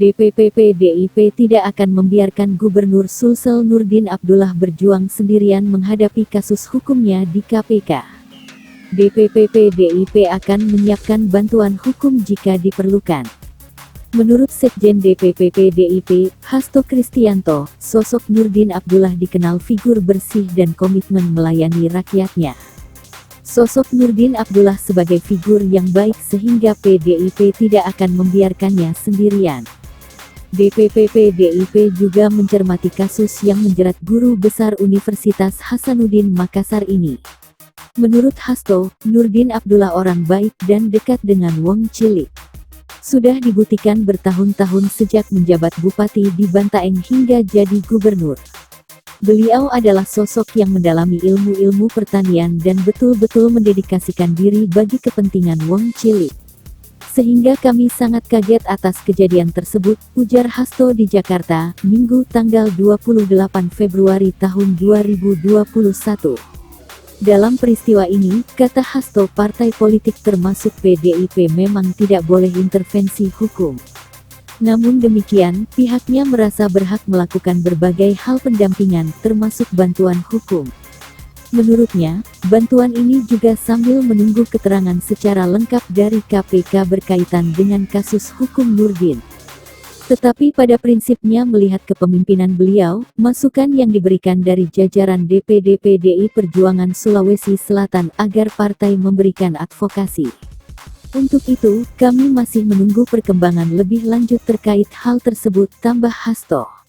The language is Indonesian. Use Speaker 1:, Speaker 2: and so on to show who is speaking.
Speaker 1: DPP PDIP tidak akan membiarkan Gubernur Sulsel Nurdin Abdullah berjuang sendirian menghadapi kasus hukumnya di KPK. DPP PDIP akan menyiapkan bantuan hukum jika diperlukan. Menurut Sekjen DPP PDIP, Hasto Kristianto, sosok Nurdin Abdullah dikenal figur bersih dan komitmen melayani rakyatnya. Sosok Nurdin Abdullah sebagai figur yang baik sehingga PDIP tidak akan membiarkannya sendirian. DPP PDIP juga mencermati kasus yang menjerat guru besar Universitas Hasanuddin Makassar ini. Menurut Hasto, Nurdin Abdullah orang baik dan dekat dengan Wong Cilik. Sudah dibuktikan bertahun-tahun sejak menjabat bupati di Bantaeng hingga jadi gubernur. Beliau adalah sosok yang mendalami ilmu-ilmu pertanian dan betul-betul mendedikasikan diri bagi kepentingan Wong Cilik. Sehingga kami sangat kaget atas kejadian tersebut, ujar Hasto di Jakarta, Minggu tanggal 28 Februari tahun 2021. Dalam peristiwa ini, kata Hasto, partai politik termasuk PDIP memang tidak boleh intervensi hukum. Namun demikian, pihaknya merasa berhak melakukan berbagai hal pendampingan, termasuk bantuan hukum. Menurutnya, bantuan ini juga sambil menunggu keterangan secara lengkap dari KPK berkaitan dengan kasus hukum Nurdin. Tetapi pada prinsipnya melihat kepemimpinan beliau, masukan yang diberikan dari jajaran DPD PDI Perjuangan Sulawesi Selatan agar partai memberikan advokasi. Untuk itu, kami masih menunggu perkembangan lebih lanjut terkait hal tersebut, tambah Hasto.